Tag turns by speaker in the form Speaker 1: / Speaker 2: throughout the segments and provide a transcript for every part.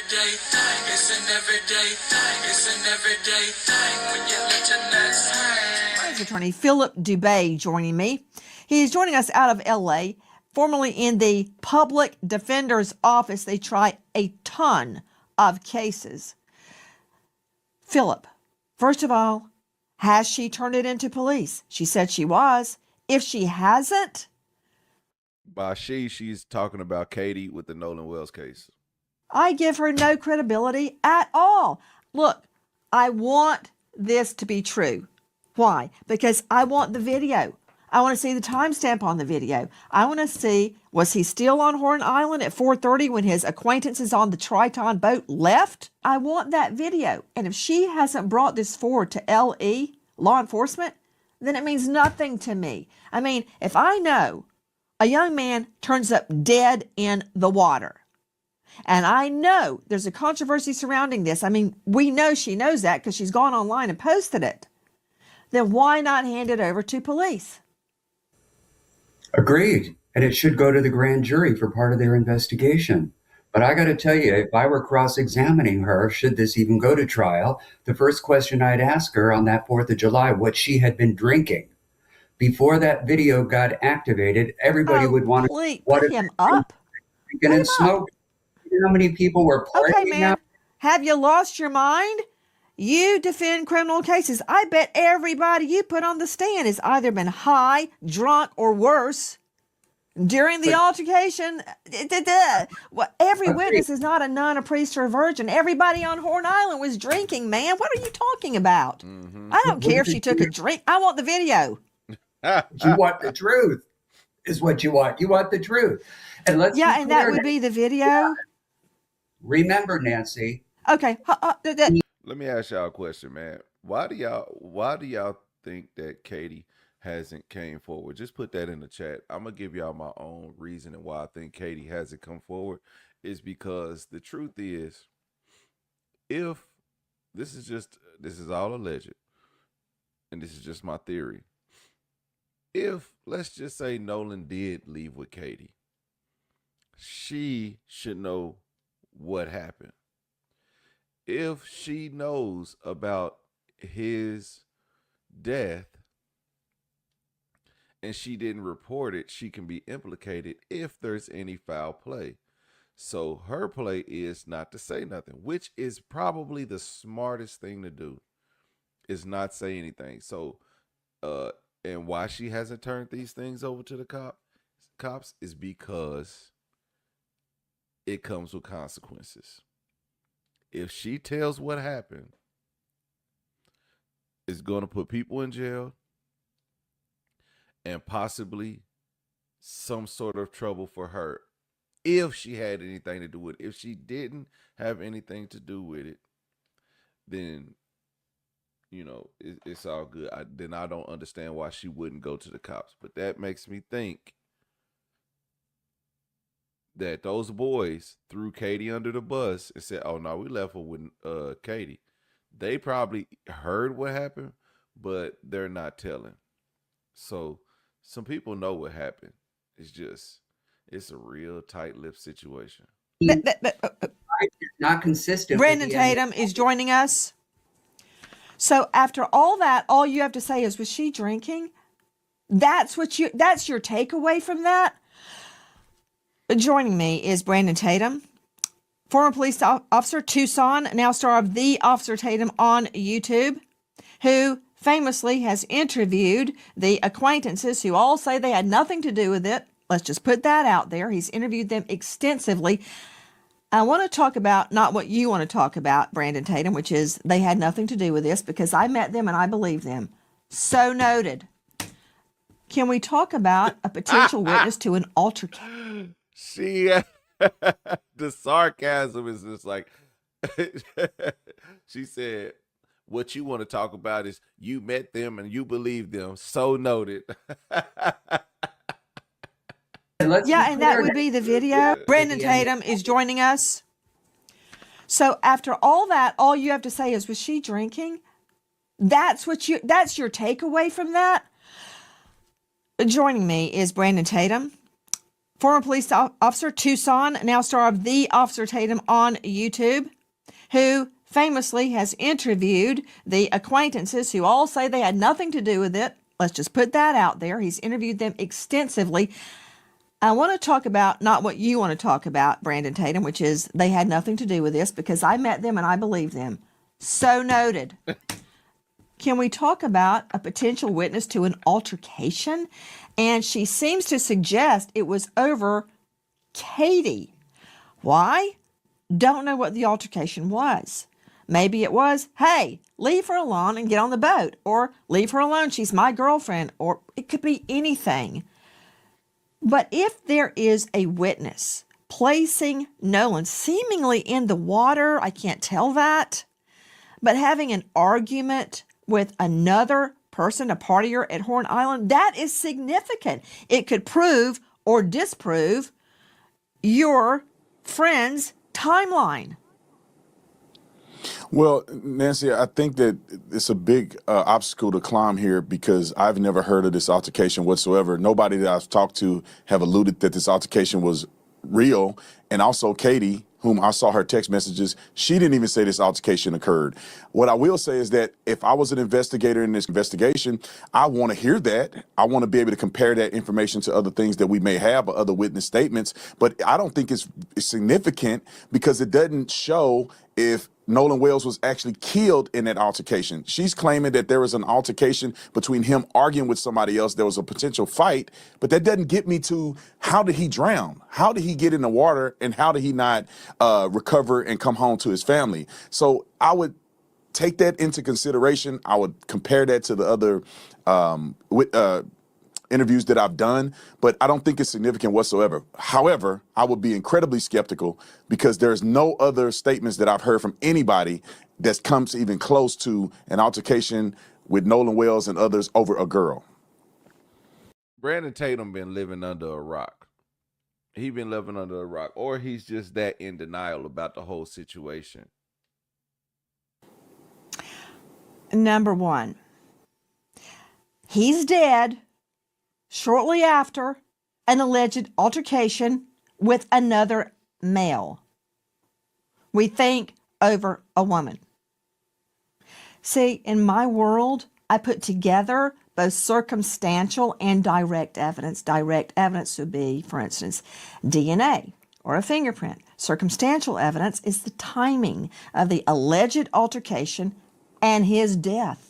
Speaker 1: everyday thing. It's an everyday thing. It's an everyday thing when you let your nuts hang.
Speaker 2: Defense attorney Philip Dubé joining me. He is joining us out of LA, formerly in the public defender's office. They try a ton of cases. Philip, first of all, has she turned it into police? She said she was. If she hasn't,
Speaker 3: By she's talking about Katie with the Nolan Wells case.
Speaker 2: I give her no credibility at all. Look, I want this to be true. Why? Because I want the video. I want to see the timestamp on the video. I want to see, was he still on Horn Island at 4:30 when his acquaintances on the Triton boat left? I want that video. And if she hasn't brought this forward to LE, law enforcement, then it means nothing to me. I mean, if I know a young man turns up dead in the water, and I know there's a controversy surrounding this, I mean, we know she knows that because she's gone online and posted it, then why not hand it over to police?
Speaker 4: Agreed. And it should go to the grand jury for part of their investigation. But I got to tell you, if I were cross-examining her, should this even go to trial, the first question I'd ask her on that 4th of July, what she had been drinking. Before that video got activated, everybody would want to
Speaker 2: put him up.
Speaker 4: Drinking and smoking. You know how many people were partying?
Speaker 2: Okay, man. Have you lost your mind? You defend criminal cases. I bet everybody you put on the stand has either been high, drunk, or worse during the altercation. Every witness is not a nun, a priest, or a virgin. Everybody on Horn Island was drinking, man. What are you talking about? Mm-hmm. I don't care if she took a drink. I want the video.
Speaker 4: You want the truth, is what you want. You want the truth. And let's
Speaker 2: and that would be the video. Yeah.
Speaker 4: Remember, Nancy.
Speaker 2: Okay.
Speaker 3: Let me ask y'all a question, man. Why do y'all think that Katie hasn't came forward? Just put that in the chat. I'm gonna give y'all my own reason and why I think Katie hasn't come forward. Is because the truth is, if this is all alleged, and this is just my theory. If, let's just say, Nolan did leave with Katie, she should know what happened. If she knows about his death and she didn't report it, she can be implicated if there's any foul play. So her play is not to say nothing, which is probably the smartest thing to do, is not say anything. So, and why she hasn't turned these things over to the cops is because it comes with consequences. If she tells what happened, it's going to put people in jail and possibly some sort of trouble for her if she had anything to do with it. If she didn't have anything to do with it, then, you know, it's all good. Then I don't understand why she wouldn't go to the cops. But that makes me think that those boys threw Katie under the bus and said, oh, no, we left her with Katie. They probably heard what happened, but they're not telling. So some people know what happened. It's a real tight-lipped situation.
Speaker 4: Not consistent.
Speaker 2: Brandon Tatum is joining us. So after all that, all you have to say is, was she drinking? That's your takeaway from that? Joining me is Brandon Tatum, former police officer, Tucson, now star of The Officer Tatum on YouTube, who famously has interviewed the acquaintances who all say they had nothing to do with it. Let's just put that out there. He's interviewed them extensively. I want to talk about not what you want to talk about, Brandon Tatum, which is they had nothing to do with this, because I met them and I believe them. So noted. Can we talk about a potential witness to an altercation?
Speaker 3: The sarcasm is just like, she said, what you want to talk about is you met them and you believe them. So noted.
Speaker 2: And that would be the video. Brandon Tatum is joining us. So after all that, all you have to say is, was she drinking? That's your takeaway from that? Joining me is Brandon Tatum, former police officer Tucson, now star of The Officer Tatum on YouTube, who famously has interviewed the acquaintances who all say they had nothing to do with it. Let's just put that out there. He's interviewed them extensively. I want to talk about not what you want to talk about, Brandon Tatum, which is they had nothing to do with this, because I met them and I believe them. So noted. Can we talk about a potential witness to an altercation? And she seems to suggest it was over Katie. Why? Don't know what the altercation was. Maybe it was, hey, leave her alone and get on the boat, or leave her alone, she's my girlfriend, or it could be anything. But if there is a witness placing Nolan seemingly in the water, I can't tell that, but having an argument with another person, a partier at Horn Island, that is significant. It could prove or disprove your friend's timeline.
Speaker 5: Well, Nancy, I think that it's a big obstacle to climb here because I've never heard of this altercation whatsoever. Nobody that I've talked to have alluded that this altercation was real. And also Katie, whom I saw her text messages, she didn't even say this altercation occurred. What I will say is that if I was an investigator in this investigation, I want to hear that. I want to be able to compare that information to other things that we may have or other witness statements. But I don't think it's significant because it doesn't show if Nolan Wells was actually killed in that altercation. She's claiming that there was an altercation between him arguing with somebody else. There was a potential fight, but that doesn't get me to how did he drown? How did he get in the water? And how did he not recover and come home to his family? So I would take that into consideration. I would compare that to the other interviews that I've done, but I don't think it's significant whatsoever. However, I would be incredibly skeptical because there's no other statements that I've heard from anybody that comes even close to an altercation with Nolan Wells and others over a girl.
Speaker 3: Brandon Tatum been living under a rock. He been living under a rock, or he's just that in denial about the whole situation.
Speaker 2: Number one, he's dead shortly after an alleged altercation with another male. We think over a woman. See, in my world, I put together both circumstantial and direct evidence. Direct evidence would be, for instance, DNA or a fingerprint. Circumstantial evidence is the timing of the alleged altercation and his death.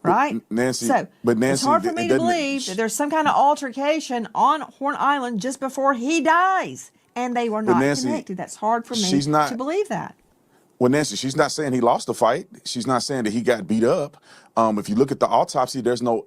Speaker 2: Right?
Speaker 5: Nancy,
Speaker 2: so
Speaker 5: but Nancy,
Speaker 2: it's hard for me to believe that there's some kind of altercation on Horn Island just before he dies. And they were not connected. That's hard for me to believe that.
Speaker 5: Well, Nancy, she's not saying he lost the fight. She's not saying that he got beat up. If you look at the autopsy, there's no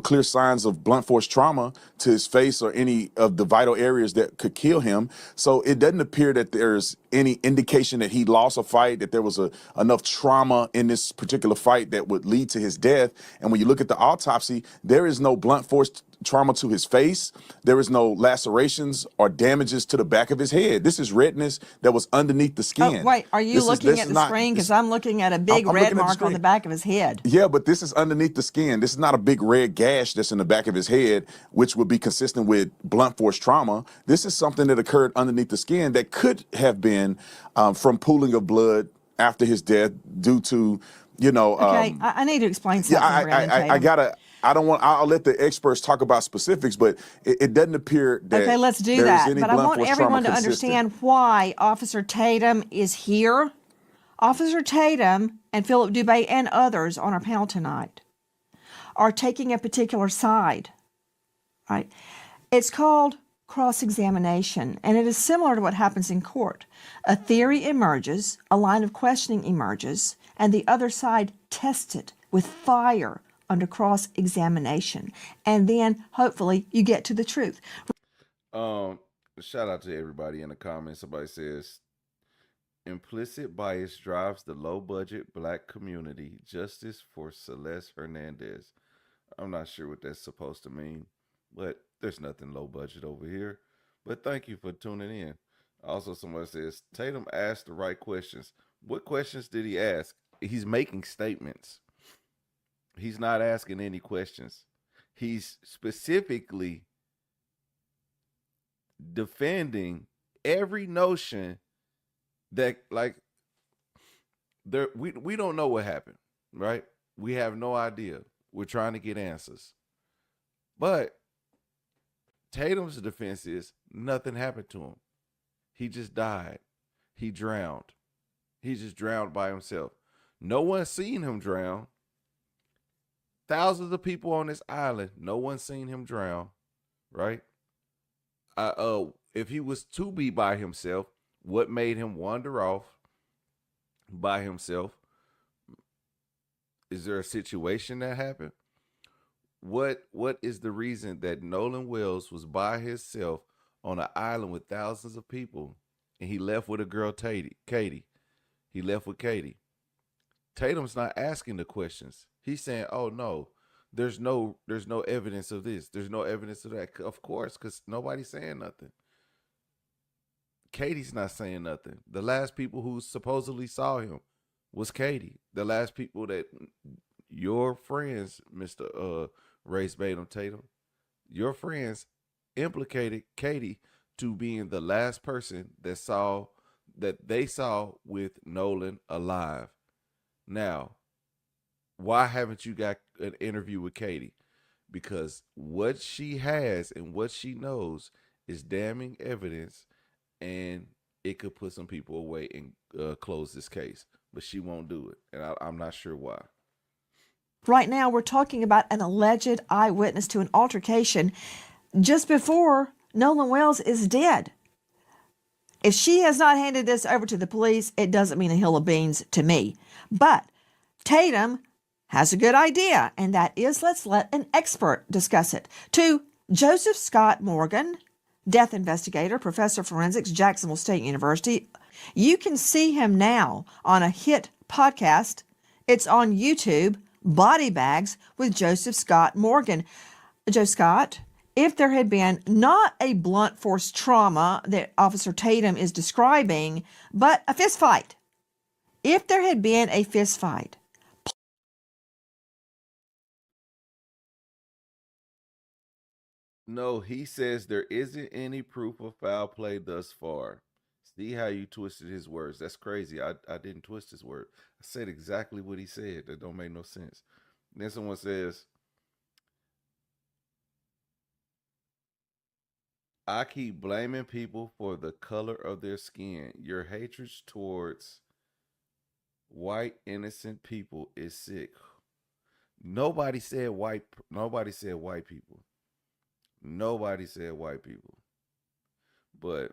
Speaker 5: clear signs of blunt force trauma to his face or any of the vital areas that could kill him. So it doesn't appear that there's any indication that he lost a fight, that there was enough trauma in this particular fight that would lead to his death. And when you look at the autopsy, there is no blunt force trauma to his face. There is no lacerations or damages to the back of his head. This is redness that was underneath the skin.
Speaker 2: Oh, wait, are you looking at the screen? Because I'm looking at a big red mark on the back of his head.
Speaker 5: Yeah, but this is underneath the skin. This is not a big red gash that's in the back of his head, which would be consistent with blunt force trauma. This is something that occurred underneath the skin that could have been from pooling of blood after his death due to,
Speaker 2: Okay, I need to explain something.
Speaker 5: I'll let the experts talk about specifics, but it doesn't appear that.
Speaker 2: Okay, let's do that. But I want everyone to understand why Officer Tatum is here. Officer Tatum and Philip Dubé and others on our panel tonight are taking a particular side, right? It's called cross-examination, and it is similar to what happens in court. A theory emerges, a line of questioning emerges, and the other side tests it with fire under cross-examination. And then, hopefully, you get to the truth.
Speaker 3: Shout out to everybody in the comments. Somebody says, implicit bias drives the low-budget black community. Justice for Celeste Hernandez. I'm not sure what that's supposed to mean, but there's nothing low-budget over here. But thank you for tuning in. Also, somebody says, Tatum asked the right questions. What questions did he ask? He's making statements. He's not asking any questions. He's specifically defending every notion that, like, there we don't know what happened, right? We have no idea. We're trying to get answers. But Tatum's defense is nothing happened to him. He just died. He drowned. He just drowned by himself. No one's seen him drown. Thousands of people on this island, no one's seen him drown, right? If he was to be by himself, what made him wander off by himself? Is there a situation that happened? What is the reason that Nolan Wells was by himself on an island with thousands of people, and he left with a girl, Katie? He left with Katie. Tatum's not asking the questions. He's saying, "Oh no, there's no evidence of this. There's no evidence of that." Of course, because nobody's saying nothing. Katie's not saying nothing. The last people who supposedly saw him was Katie. The last people that your friends, Mr. Race Batum Tatum, your friends implicated Katie to being the last person that they saw with Nolan alive. Now, why haven't you got an interview with Katie? Because what she has and what she knows is damning evidence, and it could put some people away and close this case. But she won't do it, and I'm not sure why.
Speaker 2: Right now, we're talking about an alleged eyewitness to an altercation just before Nolan Wells is dead. If she has not handed this over to the police, it doesn't mean a hill of beans to me. But Tatum has a good idea, and that is, let's let an expert discuss it. To Joseph Scott Morgan, death investigator, professor of forensics, Jacksonville State University. You can see him now on a hit podcast. It's on YouTube, Body Bags with Joseph Scott Morgan. Joe Scott, if there had been not a blunt force trauma that Officer Tatum is describing, but a fist fight, if there had been a fist fight,
Speaker 3: No, he says there isn't any proof of foul play thus far. See how you twisted his words. That's crazy. I didn't twist his word. I said exactly what he said. That don't make no sense. Then someone says, I keep blaming people for the color of their skin. Your hatred towards white innocent people is sick. Nobody said white people. Nobody said white people. But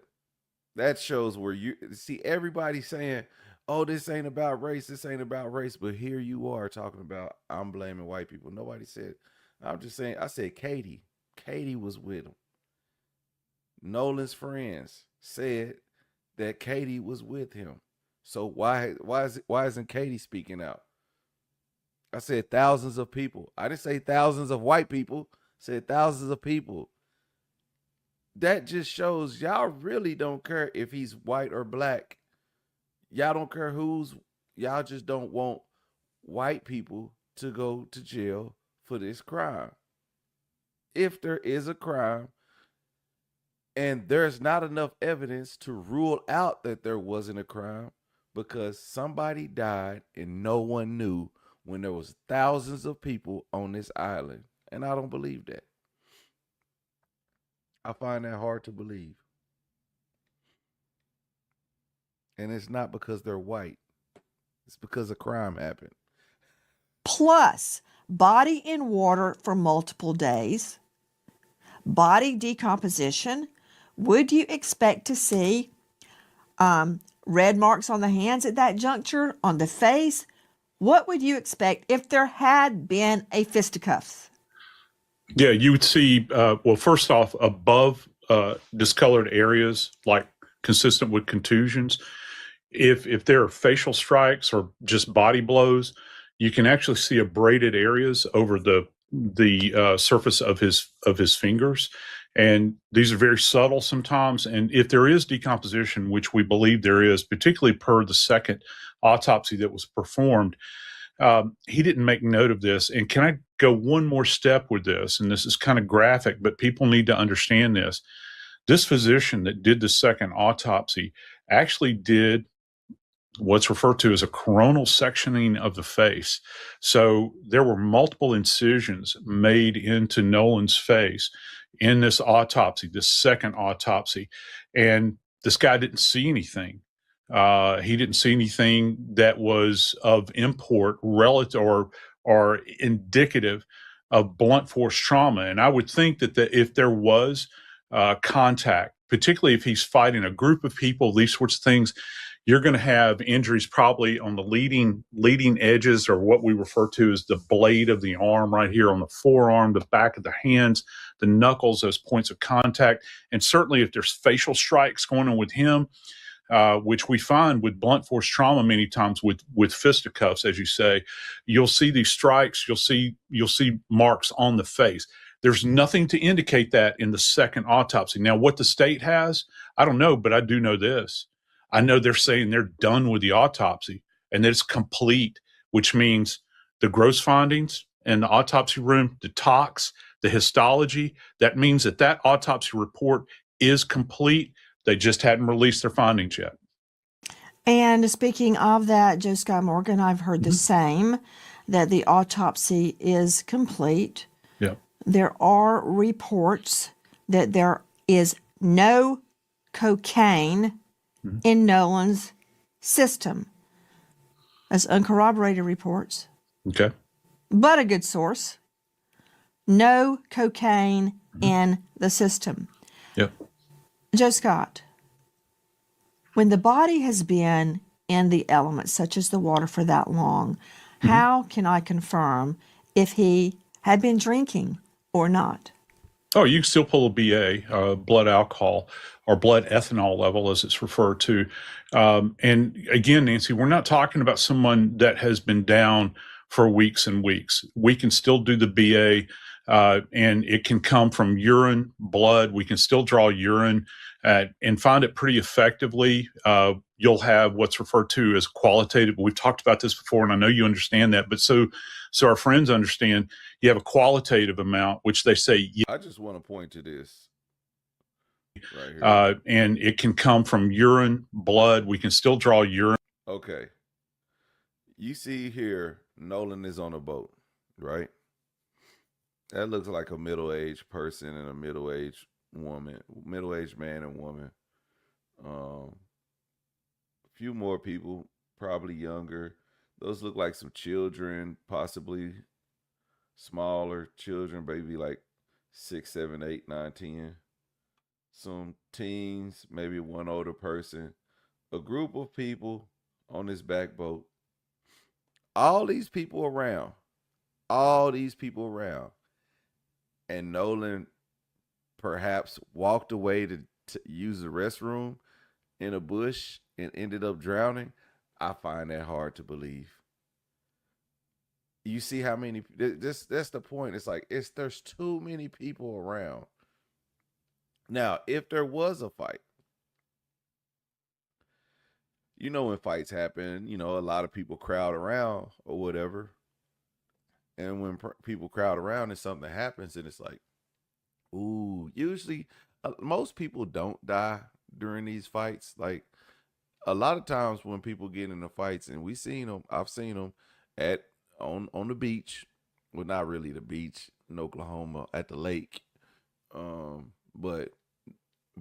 Speaker 3: that shows where you see everybody saying, "Oh, this ain't about race. This ain't about race." But here you are talking about, I'm blaming white people. Nobody said. I'm just saying. I said Katie. Katie was with him. Nolan's friends said that Katie was with him. So why isn't Katie speaking out? I said thousands of people. I didn't say thousands of white people. I said thousands of people. That just shows y'all really don't care if he's white or black. Y'all don't care y'all just don't want white people to go to jail for this crime. If there is a crime and there's not enough evidence to rule out that there wasn't a crime because somebody died and no one knew when there was thousands of people on this island. And I don't believe that. I find that hard to believe. And it's not because they're white. It's because a crime happened.
Speaker 2: plus body in water for multiple days, body decomposition, would you expect to see red marks on the hands at that juncture, on the face? What would you expect if there had been a fisticuffs?
Speaker 6: Yeah, you would see, well, first off, above discolored areas, like consistent with contusions. If there are facial strikes or just body blows, you can actually see abraded areas over the surface of his fingers. And these are very subtle sometimes. And if there is decomposition, which we believe there is, particularly per the second autopsy that was performed, he didn't make note of this. And can I go one more step with this? And this is kind of graphic, but people need to understand this. This physician that did the second autopsy actually did what's referred to as a coronal sectioning of the face. So there were multiple incisions made into Nolan's face in this autopsy, this second autopsy. And this guy didn't see anything. He didn't see anything that was of import relative or indicative of blunt force trauma. And I would think that if there was contact, particularly if he's fighting a group of people, these sorts of things, you're going to have injuries probably on the leading edges, or what we refer to as the blade of the arm right here on the forearm, the back of the hands, the knuckles as points of contact. And certainly if there's facial strikes going on with him, which we find with blunt force trauma many times with fisticuffs, as you say, you'll see these strikes, you'll see marks on the face. There's nothing to indicate that in the second autopsy. Now, what the state has, I don't know, but I do know this. I know they're saying they're done with the autopsy and that it's complete, which means the gross findings in the autopsy room, the tox, the histology, that means that autopsy report is complete. They just hadn't released their findings yet.
Speaker 2: And speaking of that, Joe Scott Morgan, I've heard the same, that the autopsy is complete.
Speaker 6: Yeah.
Speaker 2: There are reports that there is no cocaine in Nolan's system. That's uncorroborated reports,
Speaker 6: Okay.
Speaker 2: but a good source. No cocaine in the system.
Speaker 6: Yep.
Speaker 2: Joe Scott, when the body has been in the elements, such as the water, for that long, how can I confirm if he had been drinking or not?
Speaker 6: Oh, you can still pull a BA, blood alcohol or blood ethanol level, as it's referred to. And again, Nancy, we're not talking about someone that has been down for weeks and weeks. We can still do the BA, and it can come from urine, blood. We can still draw urine and find it pretty effectively. You'll have what's referred to as qualitative. We've talked about this before, and I know you understand that. But so our friends understand, you have a qualitative amount, which they say.
Speaker 3: I just want to point to this right here.
Speaker 6: And it can come from urine, blood. We can still draw urine.
Speaker 3: Okay. You see here, Nolan is on a boat, right? That looks like a middle-aged person and a middle-aged woman, middle-aged man and woman. A few more people, probably younger. Those look like some children, possibly smaller children, maybe like 6, 7, 8, 9, 10. Some teens, maybe one older person. A group of people on this back boat. All these people around. And Nolan perhaps walked away to use the restroom in a bush and ended up drowning. I find that hard to believe. You see how many, that's the point. It's like, there's too many people around. Now, if there was a fight, you know, when fights happen, you know, a lot of people crowd around or whatever. And when people crowd around and something happens, and it's like, ooh, usually most people don't die during these fights. Like, a lot of times when people get into fights, and I've seen them on the beach. Well, not really the beach in Oklahoma, at the lake. But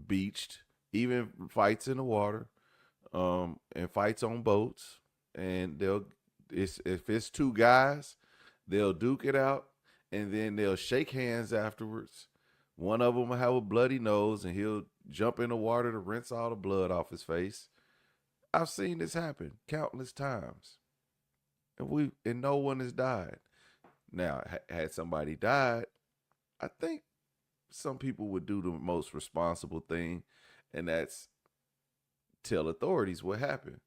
Speaker 3: beached, even fights in the water, and fights on boats. And if it's two guys, they'll duke it out, and then they'll shake hands afterwards. One of them will have a bloody nose, and he'll jump in the water to rinse all the blood off his face. I've seen this happen countless times, and no one has died. Now, had somebody died, I think some people would do the most responsible thing, and that's tell authorities what happened.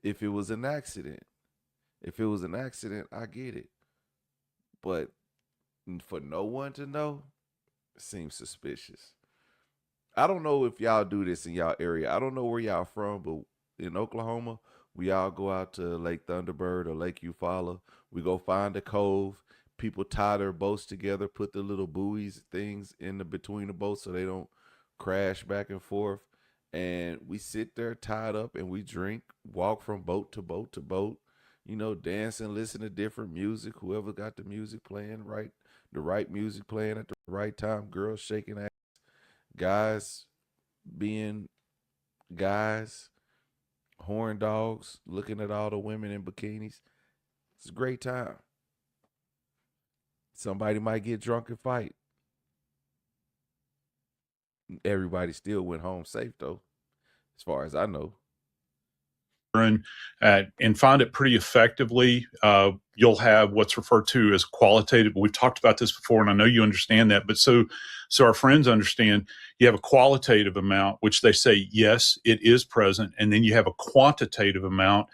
Speaker 3: If it was an accident, I get it. But for no one to know, it seems suspicious. I don't know if y'all do this in y'all area. I don't know where y'all from, but in Oklahoma, we all go out to Lake Thunderbird or Lake Eufaula. We go find a cove. People tie their boats together, put the little buoys things in between the boats so they don't crash back and forth, and we sit there tied up and we drink, walk from boat to boat to boat, dance and listen to different music. Whoever got the music playing right, the right music playing at the right time, girls shaking ass, guys being guys, horn dogs, looking at all the women in bikinis. It's a great time. Somebody might get drunk and fight. Everybody still went home safe though, as far as I know.
Speaker 6: and find it pretty effectively. You'll have what's referred to as qualitative. We've talked about this before, and I know you understand that. But so our friends understand. You have a qualitative amount, which they say yes, it is present, and then you have a quantitative amount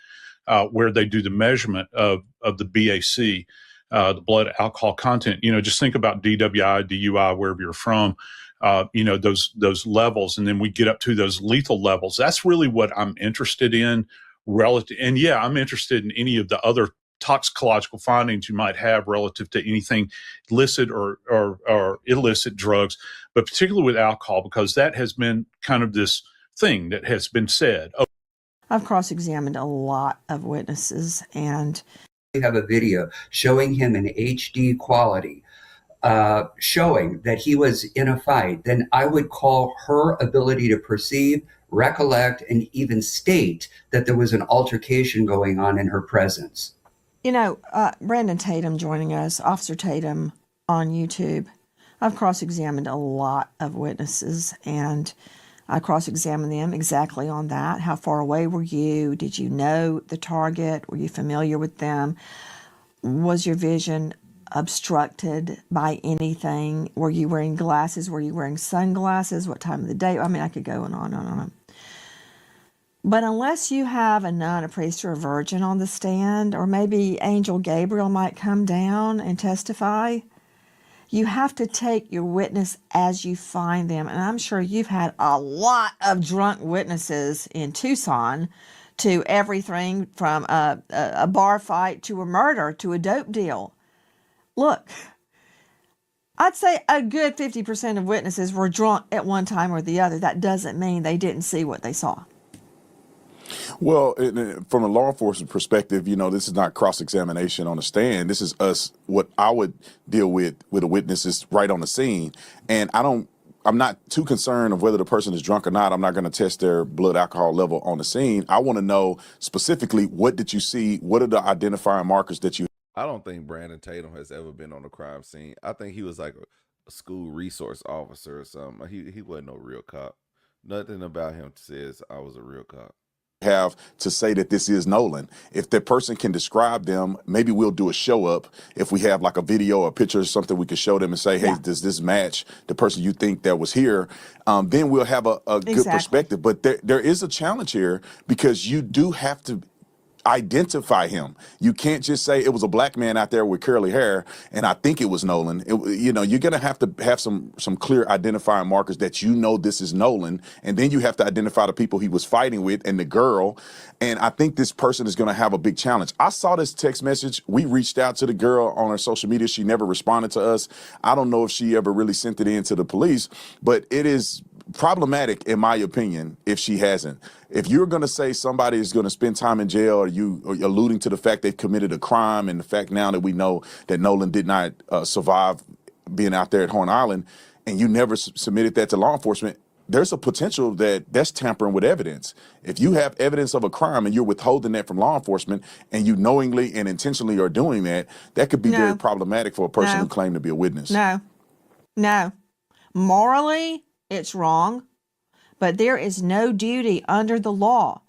Speaker 6: where they do the measurement of the BAC, the blood alcohol content. Just think about DWI, DUI, wherever you're from. Those levels, and then we get up to those lethal levels. That's really what I'm interested in. Relative, and yeah, I'm interested in any of the other toxicological findings you might have relative to anything illicit or illicit drugs, but particularly with alcohol, because that has been kind of this thing that has been said.
Speaker 2: I've cross-examined a lot of witnesses, and
Speaker 4: We have a video showing him in HD quality, showing that he was in a fight. Then I would call her ability to perceive, recollect, and even state that there was an altercation going on in her presence.
Speaker 2: Brandon Tatum joining us, Officer Tatum on YouTube. I've cross-examined a lot of witnesses, and I cross-examined them exactly on that. How far away were you? Did you know the target? Were you familiar with them? Was your vision obstructed by anything? Were you wearing glasses? Were you wearing sunglasses? What time of the day? I mean, I could go on and on and on. But unless you have a nun, a priest, or a virgin on the stand, or maybe Angel Gabriel might come down and testify, you have to take your witness as you find them. And I'm sure you've had a lot of drunk witnesses in Tucson, to everything from a bar fight to a murder to a dope deal. Look, I'd say a good 50% of witnesses were drunk at one time or the other. That doesn't mean they didn't see what they saw.
Speaker 5: Well, from a law enforcement perspective, this is not cross-examination on the stand. This is us. What I would deal with a witness is right on the scene, and I'm not too concerned of whether the person is drunk or not. I'm not going to test their blood alcohol level on the scene. I want to know specifically, what did you see? What are the identifying markers that you?
Speaker 3: I don't think Brandon Tatum has ever been on a crime scene. I think he was like a school resource officer or something. He wasn't no real cop. Nothing about him says I was a real cop.
Speaker 5: Have to say that this is Nolan. If that person can describe them, maybe we'll do a show up. If we have like a video or a picture or something, we could show them and say, hey, does this match the person you think that was here? Then we'll have a good perspective. But there is a challenge here, because you do have to identify him. You can't just say it was a black man out there with curly hair and I think it was Nolan. You're going to have some clear identifying markers that this is Nolan, and then you have to identify the people he was fighting with and the girl. And I think this person is going to have a big challenge. I saw this text message. We reached out to the girl on her social media. She never responded to us. I don't know if she ever really sent it in to the police, but it is problematic, in my opinion, if she hasn't. If you're going to say somebody is going to spend time in jail, or you are alluding to the fact they've committed a crime, and the fact now that we know that Nolan did not survive being out there at Horn Island, and you never submitted that to law enforcement, there's a potential that's tampering with evidence. If you have evidence of a crime and you're withholding that from law enforcement, and you knowingly and intentionally are doing that, that could be very problematic for a person who claimed to be a witness.
Speaker 2: No. Morally, it's wrong, but there is no duty under the law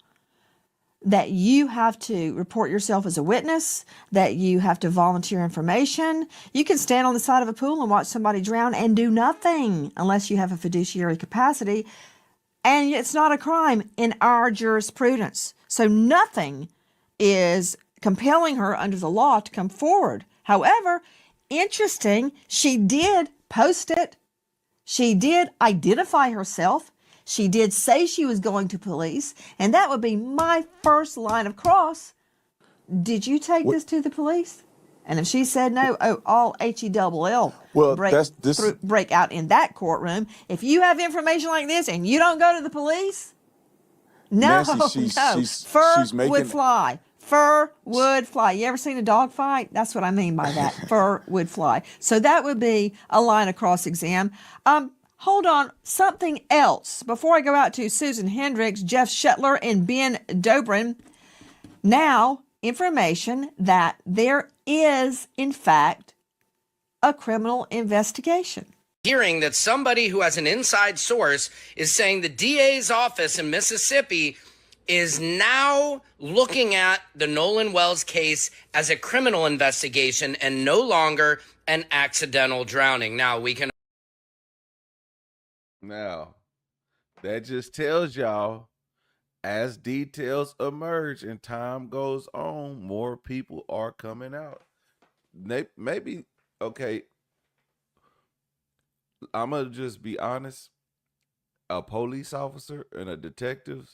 Speaker 2: that you have to report yourself as a witness, that you have to volunteer information. You can stand on the side of a pool and watch somebody drown and do nothing unless you have a fiduciary capacity, and it's not a crime in our jurisprudence. So nothing is compelling her under the law to come forward. However, interesting, she did post it. She did identify herself. She did say she was going to police, and that would be my first line of cross. Did you take this to the police? And if she said no, all HELL
Speaker 5: Well,
Speaker 2: break out in that courtroom. If you have information like this and you don't go to the police, no,
Speaker 5: Nancy,
Speaker 2: no, fur
Speaker 5: she's making
Speaker 2: would fly. Fur would fly. You ever seen a dog fight? That's what I mean by that. Fur would fly. So that would be a line of cross-exam. Hold on, something else. Before I go out to Susan Hendricks, Jeff Shetler, and Ben Dobrin, now information that there is, in fact, a criminal investigation.
Speaker 7: Hearing that somebody who has an inside source is saying the DA's office in Mississippi is now looking at the Nolan Wells case as a criminal investigation and no longer an accidental drowning. Now,
Speaker 3: that just tells y'all, as details emerge and time goes on, more people are coming out. Maybe, okay, I'm going to just be honest. A police officer and a detective,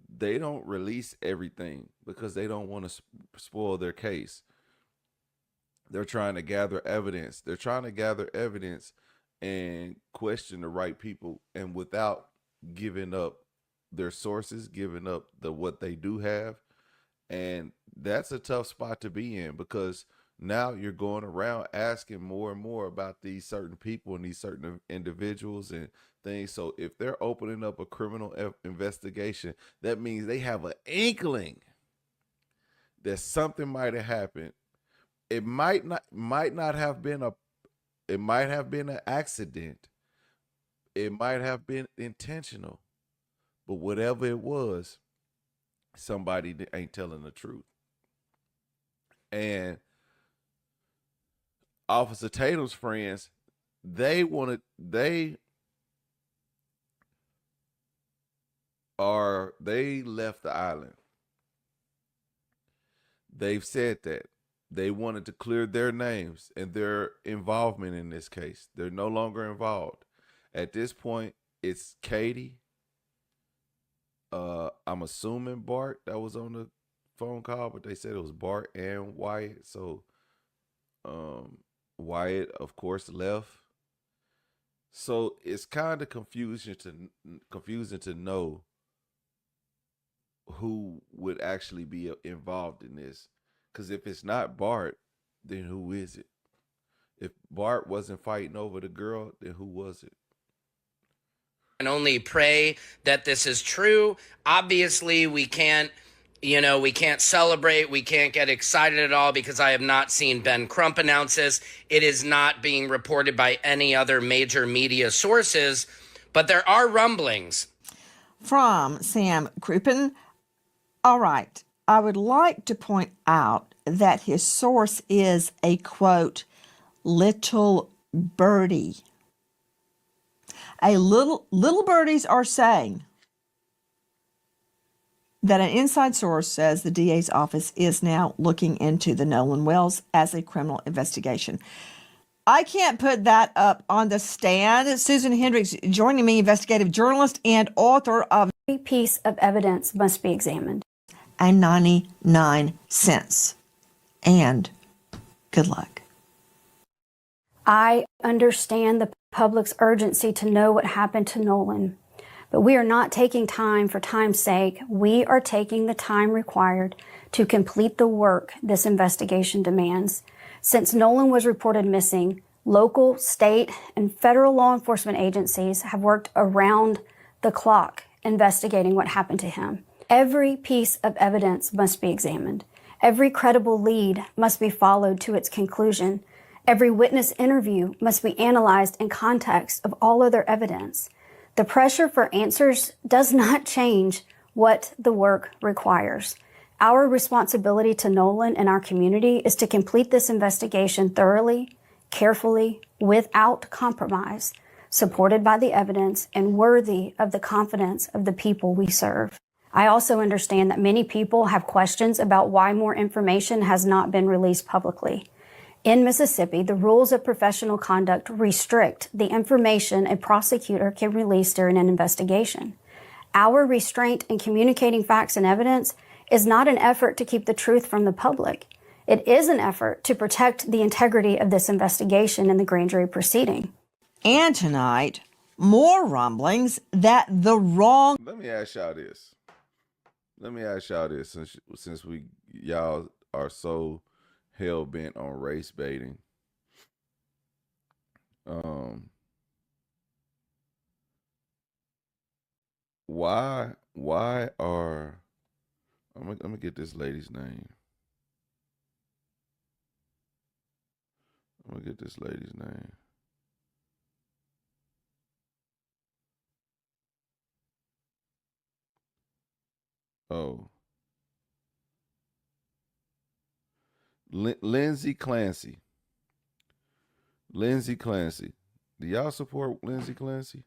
Speaker 3: they don't release everything because they don't want to spoil their case. They're trying to gather evidence. They're trying to gather evidence and question the right people, and without giving up their sources, giving up what they do have. And that's a tough spot to be in, because now you're going around asking more and more about these certain people and these certain individuals and things. So if they're opening up a criminal investigation, that means they have an inkling that something might have happened. It might not have been it might have been an accident. It might have been intentional. But whatever it was, somebody ain't telling the truth. And Officer Tatum's friends, they left the island. They've said that they wanted to clear their names and their involvement in this case. They're no longer involved. At this point, it's Katie. I'm assuming Bart that was on the phone call, but they said it was Bart and Wyatt. So Wyatt, of course, left. So it's kind of confusing to know who would actually be involved in this. Because if it's not Bart, then who is it? If Bart wasn't fighting over the girl, then who was it?
Speaker 7: can only pray that this is true. Obviously, we can't celebrate. We can't get excited at all because I have not seen Ben Crump announce this. It is not being reported by any other major media sources, but there are rumblings.
Speaker 2: From Sam Crouppen. All right. I would like to point out that his source is a, quote, little birdie. Little birdies are saying that an inside source says the DA's office is now looking into the Nolan Wells as a criminal investigation. I can't put that up on the stand. Susan Hendricks joining me, investigative journalist and author of
Speaker 8: Every piece of evidence must be examined.
Speaker 2: And 99 cents. And good luck.
Speaker 8: I understand the public's urgency to know what happened to Nolan, but we are not taking time for time's sake. We are taking the time required to complete the work this investigation demands. Since Nolan was reported missing, local, state, and federal law enforcement agencies have worked around the clock investigating what happened to him. Every piece of evidence must be examined. Every credible lead must be followed to its conclusion. Every witness interview must be analyzed in context of all other evidence. The pressure for answers does not change what the work requires. Our responsibility to Nolan and our community is to complete this investigation thoroughly, carefully, without compromise, supported by the evidence and worthy of the confidence of the people we serve. I also understand that many people have questions about why more information has not been released publicly. In Mississippi, the rules of professional conduct restrict the information a prosecutor can release during an investigation. Our restraint in communicating facts and evidence is not an effort to keep the truth from the public. It is an effort to protect the integrity of this investigation in the grand jury proceeding.
Speaker 2: And tonight, more rumblings that the wrong.
Speaker 3: Let me ask y'all this. Since y'all are so hell bent on race baiting. Why are I'm gonna get this lady's name. Oh, Lindsay Clancy. Lindsay Clancy. Do y'all support Lindsay Clancy?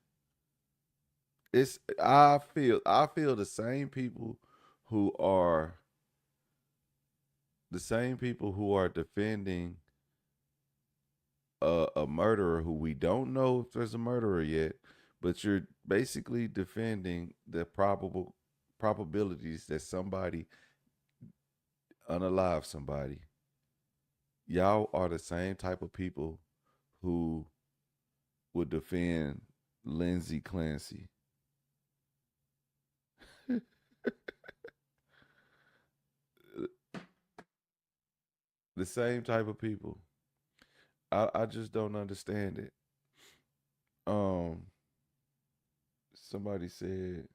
Speaker 3: I feel the same people who are defending a murderer who we don't know if there's a murderer yet, but you're basically defending the probabilities that somebody unalive somebody. Y'all are the same type of people who would defend Lindsay Clancy. The same type of people. I just don't understand it. Somebody said,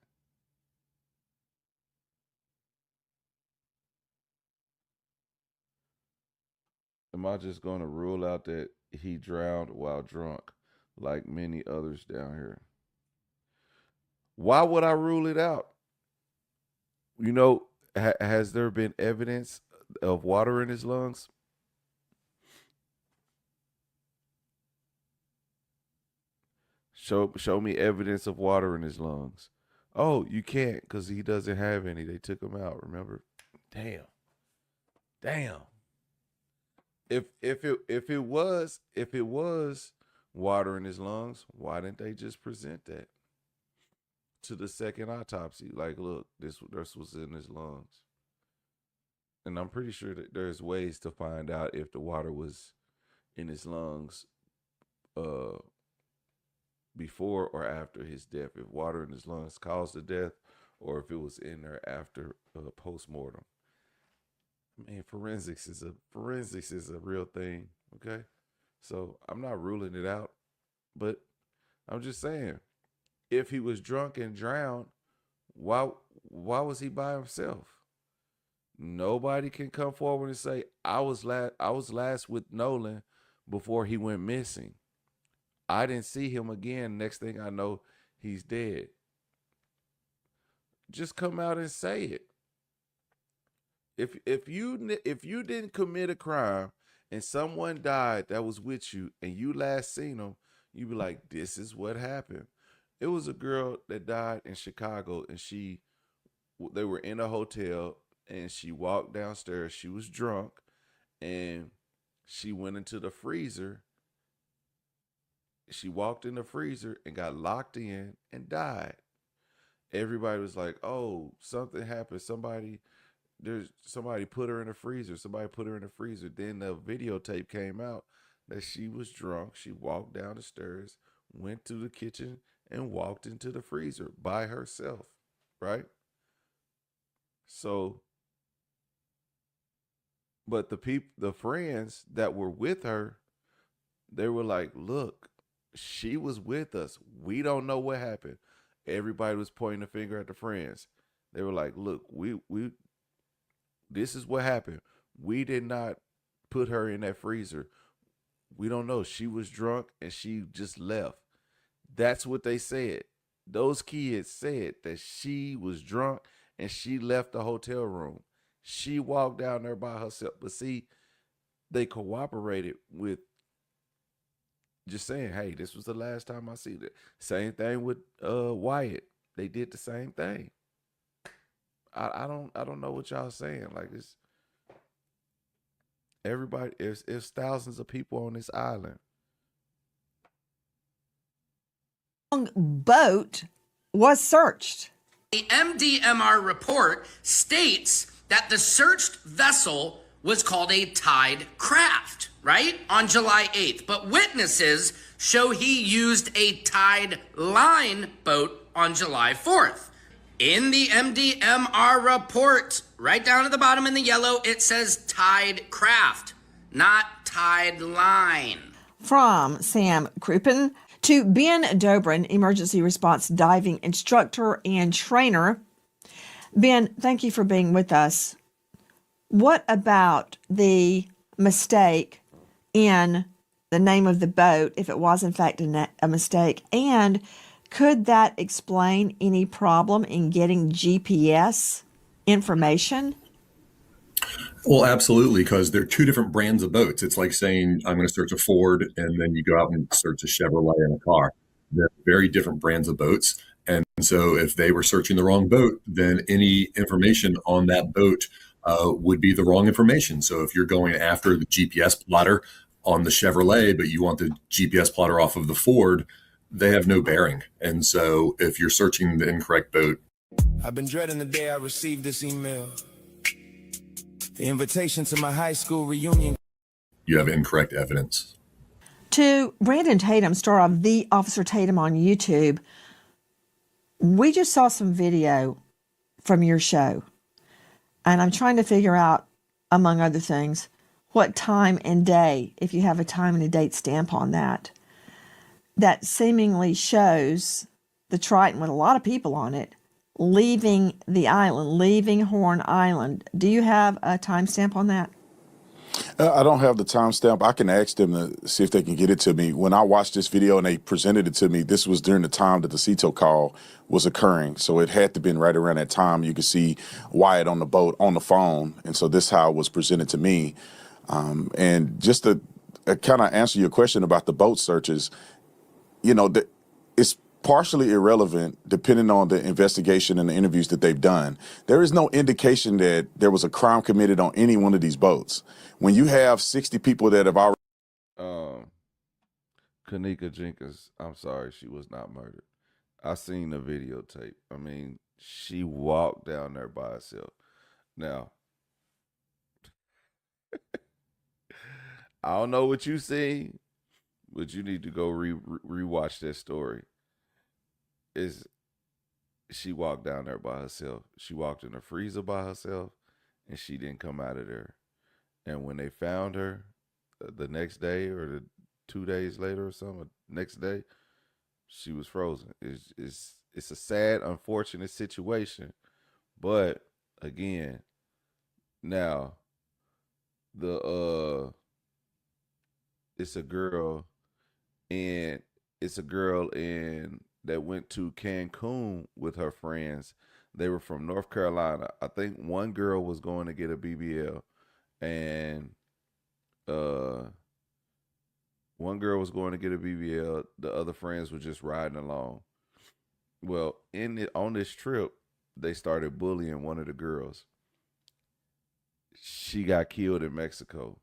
Speaker 3: am I just going to rule out that he drowned while drunk like many others down here? Why would I rule it out? You know, has there been evidence of water in his lungs? Show me evidence of water in his lungs. Oh, you can't because he doesn't have any. They took him out. Remember? Damn. If it was water in his lungs, why didn't they just present that to the second autopsy? Like, look, this was in his lungs. And I'm pretty sure that there's ways to find out if the water was in his lungs before or after his death, if water in his lungs caused the death or if it was in there after post-mortem. I mean, forensics is a real thing, okay? So I'm not ruling it out, but I'm just saying, if he was drunk and drowned, why was he by himself? Nobody can come forward and say, I was last with Nolan before he went missing. I didn't see him again. Next thing I know, he's dead. Just come out and say it. If you didn't commit a crime and someone died that was with you and you last seen them, you'd be like, this is what happened. It was a girl that died in Chicago and they were in a hotel and she walked downstairs. She was drunk and she went into the freezer. She walked in the freezer and got locked in and died. Everybody was like, oh, something happened. Somebody put her in the freezer. Then the videotape came out that she was drunk. She walked down the stairs, went to the kitchen, and walked into the freezer by herself, right? So, but the friends that were with her, they were like, look, she was with us. We don't know what happened. Everybody was pointing a finger at the friends. They were like, look, we this is what happened. We did not put her in that freezer. We don't know. She was drunk and she just left. That's what they said. Those kids said that she was drunk and she left the hotel room. She walked down there by herself. But see, they cooperated with just saying, hey, this was the last time I see that. Same thing with Wyatt. They did the same thing. I don't know what y'all saying. Like, it's everybody. It's thousands of people on this island.
Speaker 2: Boat was searched.
Speaker 7: The MDMR report states that the searched vessel was called a tied craft, right? On July 8th. But witnesses show he used a tied line boat on July 4th. In the MDMR report, right down at the bottom in the yellow, it says tied craft, not tied line.
Speaker 2: From Sam Crouppen to Ben Dobrin, emergency response diving instructor and trainer. Ben, thank you for being with us. What about the mistake in the name of the boat, if it was in fact a mistake? And could that explain any problem in getting GPS information?
Speaker 9: Well, absolutely, because they're two different brands of boats. It's like saying, I'm going to search a Ford, and then you go out and search a Chevrolet in a car. They're very different brands of boats. And so if they were searching the wrong boat, then any information on that boat would be the wrong information. So if you're going after the GPS plotter on the Chevrolet, but you want the GPS plotter off of the Ford, they have no bearing. And so if you're searching the incorrect boat.
Speaker 1: I've been dreading the day I received this email. The invitation to my high school reunion.
Speaker 9: You have incorrect evidence.
Speaker 2: To Brandon Tatum, star of The Officer Tatum on YouTube, we just saw some video from your show. And I'm trying to figure out, among other things, what time and day, if you have a time and a date stamp on that, that seemingly shows the Triton with a lot of people on it leaving the island, leaving Horn Island. Do you have a timestamp on that?
Speaker 5: I don't have the timestamp. I can ask them to see if they can get it to me. When I watched this video and they presented it to me, this was during the time that the CETO call was occurring. So it had to have been right around that time. You could see Wyatt on the boat on the phone. And so this is how it was presented to me. And just to kind of answer your question about the boat searches, you know, it's partially irrelevant depending on the investigation and the interviews that they've done. There is no indication that there was a crime committed on any one of these boats. When you have 60 people that have already...
Speaker 3: Kanika Jenkins, I'm sorry, she was not murdered. I seen the videotape. I mean, she walked down there by herself. Now, I don't know what you seen, but you need to go rewatch that story. She walked down there by herself. She walked in the freezer by herself, and she didn't come out of there. And when they found her the next day or the 2 days later or something, next day, she was frozen. It's a sad, unfortunate situation. But again, now it's a girl in that went to Cancun with her friends. They were from North Carolina. I think one girl was going to get a BBL, and one girl was going to get a BBL. The other friends were just riding along. Well, on this trip, they started bullying one of the girls. She got killed in Mexico,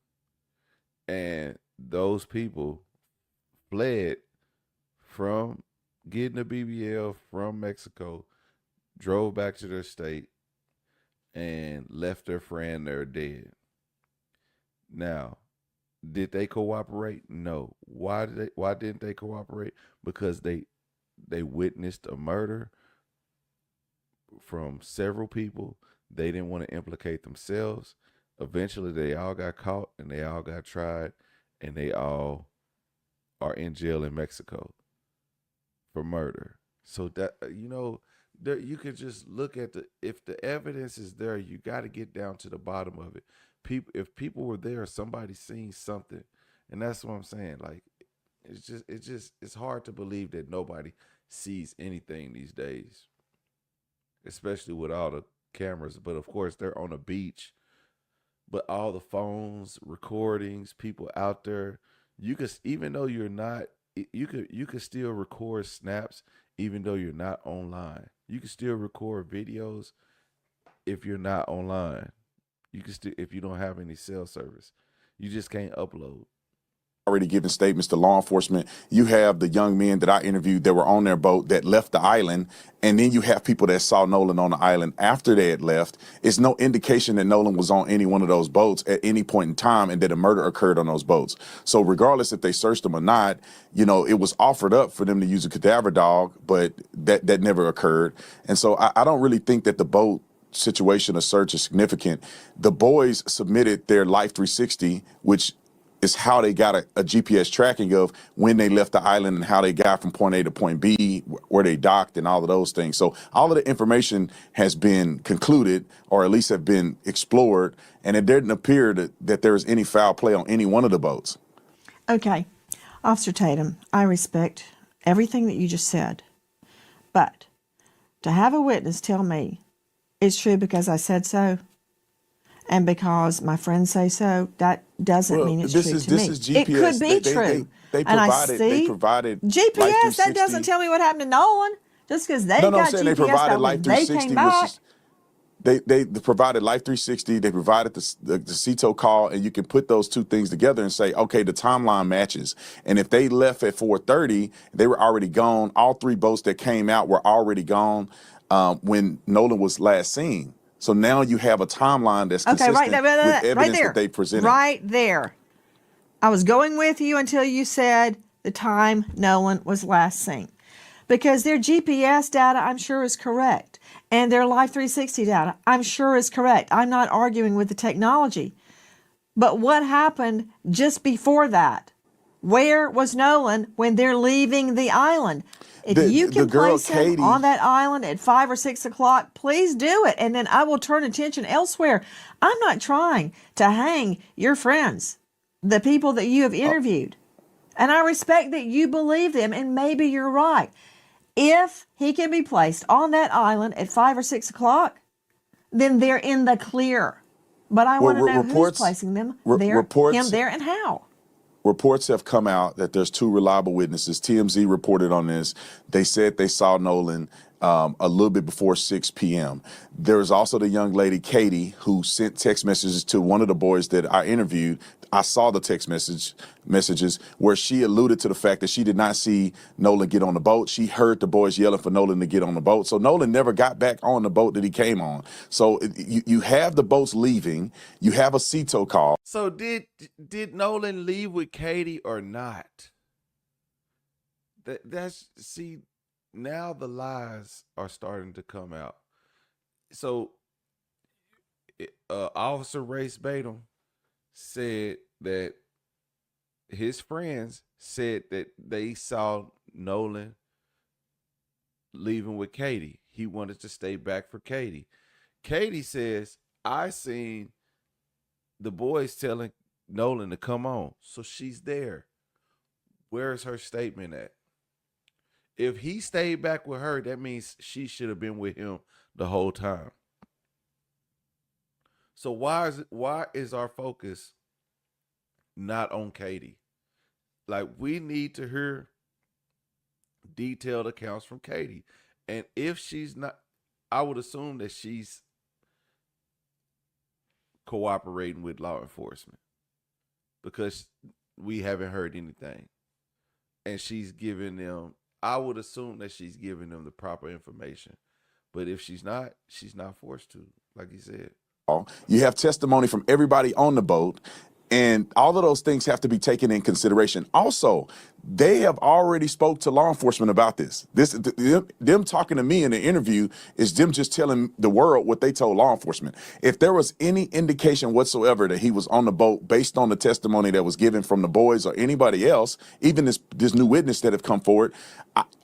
Speaker 3: and those people fled from getting a BBL from Mexico, drove back to their state, and left their friend there dead. Now, did they cooperate? No. Why didn't they cooperate? Because they witnessed a murder from several people. They didn't want to implicate themselves. Eventually, they all got caught and they all got tried, and they all are in jail in Mexico for murder. So that you could just look at if the evidence is there, you got to get down to the bottom of it. If people were there, somebody seen something, and that's what I'm saying. Like, it's hard to believe that nobody sees anything these days, especially with all the cameras. But of course, they're on a beach. But all the phones, recordings, people out there, you could, even though you're not, you could still record snaps even though you're not online. You can still record videos if you're not online. You can still, if you don't have any cell service, you just can't upload.
Speaker 5: already given statements to law enforcement. You have the young men that I interviewed that were on their boat that left the island. And then you have people that saw Nolan on the island after they had left. It's no indication that Nolan was on any one of those boats at any point in time and that a murder occurred on those boats. So regardless if they searched them or not, you know, it was offered up for them to use a cadaver dog, but that never occurred. And so I don't really think that the boat situation or search is significant. The boys submitted their Life 360, which is how they got a GPS tracking of when they left the island and how they got from point A to point B, where they docked and all of those things. So all of the information has been concluded, or at least have been explored, and it didn't appear that there was any foul play on any one of the boats.
Speaker 2: Okay. Officer Tatum, I respect everything that you just said. But to have a witness tell me it's true because I said so, and because my friends say so, that doesn't mean it's true to me.
Speaker 5: This is GPS.
Speaker 2: It could be true.
Speaker 5: They provided
Speaker 2: GPS. That doesn't tell me what happened to Nolan. Just because they got GPS,
Speaker 5: they provided Life
Speaker 2: they
Speaker 5: 360,
Speaker 2: came back.
Speaker 5: They provided Life 360. They provided the CETO call, and you can put those two things together and say, okay, the timeline matches. And if they left at 4:30, they were already gone. All three boats that came out were already gone when Nolan was last seen. So now you have a timeline that's consistent with evidence that they presented.
Speaker 2: Right there. I was going with you until you said the time Nolan was last seen. Because their GPS data, I'm sure, is correct. And their Life 360 data, I'm sure, is correct. I'm not arguing with the technology. But what happened just before that? Where was Nolan when they're leaving the island? If you can place him on that island at 5 or 6 o'clock, please do it. And then I will turn attention elsewhere. I'm not trying to hang your friends, the people that you have interviewed. And I respect that you believe them, and maybe you're right. If he can be placed on that island at 5 or 6 o'clock, then they're in the clear. But I want to know who's placing them there, him there, and how.
Speaker 5: Reports have come out that there's two reliable witnesses. TMZ reported on this. They said they saw Nolan a little bit before 6 p.m. There's also the young lady, Katie, who sent text messages to one of the boys that I interviewed. I saw the text messages where she alluded to the fact that she did not see Nolan get on the boat. She heard the boys yelling for Nolan to get on the boat. So Nolan never got back on the boat that he came on. So you have the boats leaving. You have a CETO call.
Speaker 3: So did Nolan leave with Katie or not? See, now the lies are starting to come out. So Officer Race Batum said that his friends said that they saw Nolan leaving with Katie. He wanted to stay back for Katie. Katie says, I seen the boys telling Nolan to come on. So she's there. Where is her statement at? If he stayed back with her, that means she should have been with him the whole time. So why is our focus not on Katie? Like, we need to hear detailed accounts from Katie. And if she's not, I would assume that she's cooperating with law enforcement because we haven't heard anything. And she's giving them, I would assume that she's giving them the proper information. But if she's not forced to, like you said.
Speaker 5: You have testimony from everybody on the boat, and all of those things have to be taken in consideration. Also, they have already spoke to law enforcement about this. Them talking to me in the interview is them just telling the world what they told law enforcement. If there was any indication whatsoever that he was on the boat based on the testimony that was given from the boys or anybody else, even this new witness that have come forward,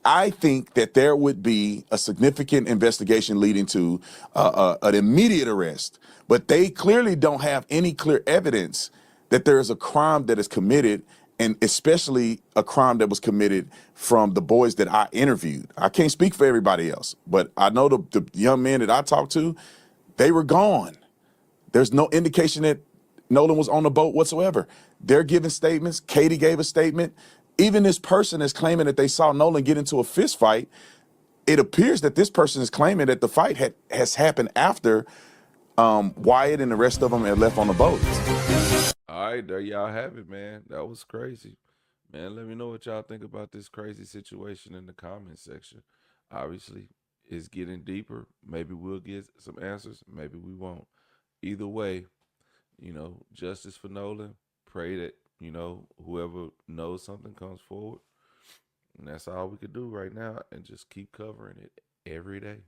Speaker 5: I think that there would be a significant investigation leading to an immediate arrest. But they clearly don't have any clear evidence that there is a crime that is committed, and especially a crime that was committed from the boys that I interviewed. I can't speak for everybody else, but I know the young men that I talked to, they were gone. There's no indication that Nolan was on the boat whatsoever. They're giving statements. Katie gave a statement. Even this person is claiming that they saw Nolan get into a fist fight. It appears that this person is claiming that the fight has happened after Wyatt and the rest of them had left on the boat.
Speaker 3: All right, there y'all have it, man. That was crazy. Man, let me know what y'all think about this crazy situation in the comment section. Obviously, it's getting deeper. Maybe we'll get some answers. Maybe we won't. Either way, justice for Nolan. Pray that, whoever knows something comes forward. And that's all we could do right now and just keep covering it every day.